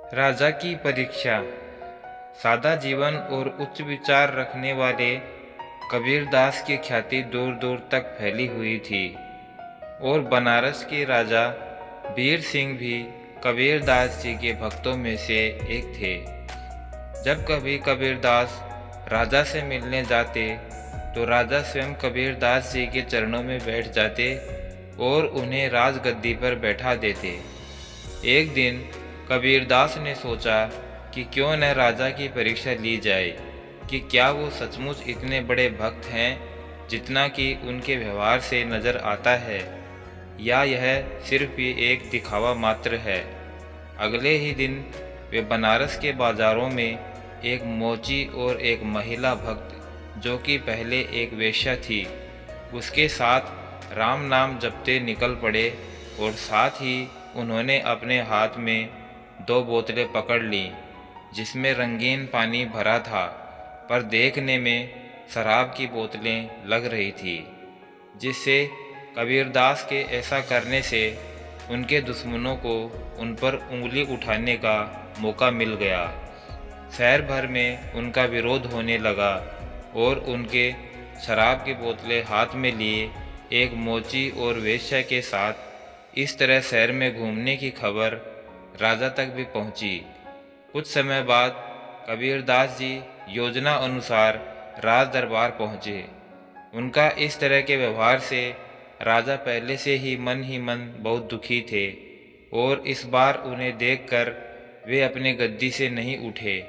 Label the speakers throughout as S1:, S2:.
S1: राजा की परीक्षा। सादा जीवन और उच्च विचार रखने वाले कबीरदास की ख्याति दूर दूर तक फैली हुई थी और बनारस के राजा वीर सिंह भी कबीरदास जी के भक्तों में से एक थे। जब कभी कबीरदास राजा से मिलने जाते तो राजा स्वयं कबीरदास जी के चरणों में बैठ जाते और उन्हें राजगद्दी पर बैठा देते। एक दिन कबीरदास ने सोचा कि क्यों न राजा की परीक्षा ली जाए कि क्या वो सचमुच इतने बड़े भक्त हैं जितना कि उनके व्यवहार से नजर आता है, या यह सिर्फ ही एक दिखावा मात्र है। अगले ही दिन वे बनारस के बाजारों में एक मोची और एक महिला भक्त, जो कि पहले एक वेश्या थी, उसके साथ राम नाम जपते निकल पड़े और साथ ही उन्होंने अपने हाथ में 2 बोतलें पकड़ लीं जिसमें रंगीन पानी भरा था, पर देखने में शराब की बोतलें लग रही थी, जिससे कबीरदास के ऐसा करने से उनके दुश्मनों को उन पर उंगली उठाने का मौका मिल गया। शहर भर में उनका विरोध होने लगा और उनके शराब की बोतलें हाथ में लिए एक मोची और वेश्या के साथ इस तरह शहर में घूमने की खबर राजा तक भी पहुंची। कुछ समय बाद कबीरदास जी योजना अनुसार राज दरबार पहुँचे। उनका इस तरह के व्यवहार से राजा पहले से ही मन बहुत दुखी थे और इस बार उन्हें देखकर वे अपने गद्दी से नहीं उठे।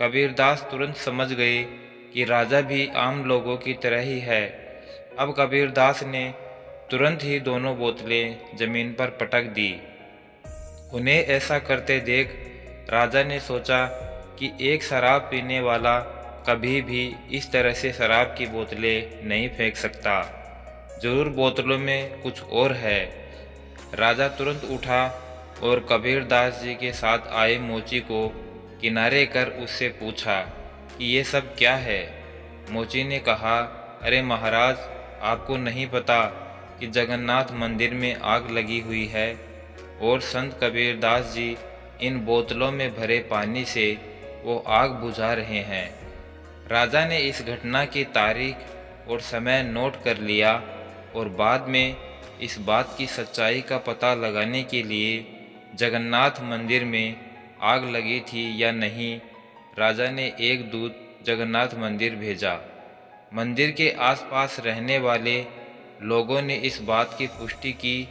S1: कबीरदास तुरंत समझ गए कि राजा भी आम लोगों की तरह ही है। अब कबीरदास ने तुरंत ही दोनों बोतलें जमीन पर पटक दी। उन्हें ऐसा करते देख राजा ने सोचा कि एक शराब पीने वाला कभी भी इस तरह से शराब की बोतलें नहीं फेंक सकता, जरूर बोतलों में कुछ और है। राजा तुरंत उठा और कबीरदास जी के साथ आए मोची को किनारे कर उससे पूछा कि ये सब क्या है। मोची ने कहा, अरे महाराज, आपको नहीं पता कि जगन्नाथ मंदिर में आग लगी हुई है और संत कबीरदास जी इन बोतलों में भरे पानी से वो आग बुझा रहे हैं। राजा ने इस घटना की तारीख और समय नोट कर लिया और बाद में इस बात की सच्चाई का पता लगाने के लिए जगन्नाथ मंदिर में आग लगी थी या नहीं, राजा ने एक दूत जगन्नाथ मंदिर भेजा। मंदिर के आसपास रहने वाले लोगों ने इस बात की पुष्टि की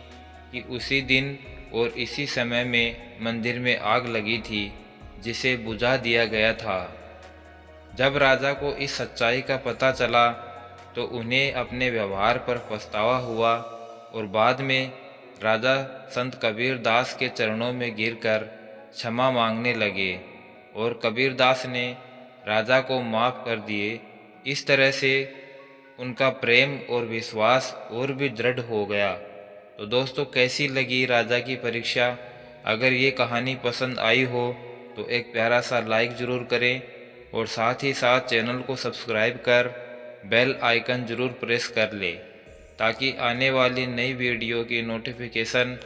S1: कि उसी दिन और इसी समय में मंदिर में आग लगी थी, जिसे बुझा दिया गया था। जब राजा को इस सच्चाई का पता चला तो उन्हें अपने व्यवहार पर पछतावा हुआ और बाद में राजा संत कबीरदास के चरणों में गिरकर क्षमा मांगने लगे और कबीरदास ने राजा को माफ़ कर दिए। इस तरह से उनका प्रेम और विश्वास और भी दृढ़ हो गया। तो दोस्तों, कैसी लगी राजा की परीक्षा? अगर ये कहानी पसंद आई हो तो एक प्यारा सा लाइक ज़रूर करें और साथ ही साथ चैनल को सब्सक्राइब कर बेल आइकन ज़रूर प्रेस कर ले, ताकि आने वाली नई वीडियो की नोटिफिकेशन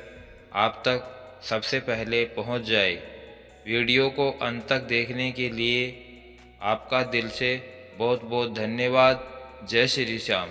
S1: आप तक सबसे पहले पहुंच जाए। वीडियो को अंत तक देखने के लिए आपका दिल से बहुत बहुत धन्यवाद। जय श्री श्याम।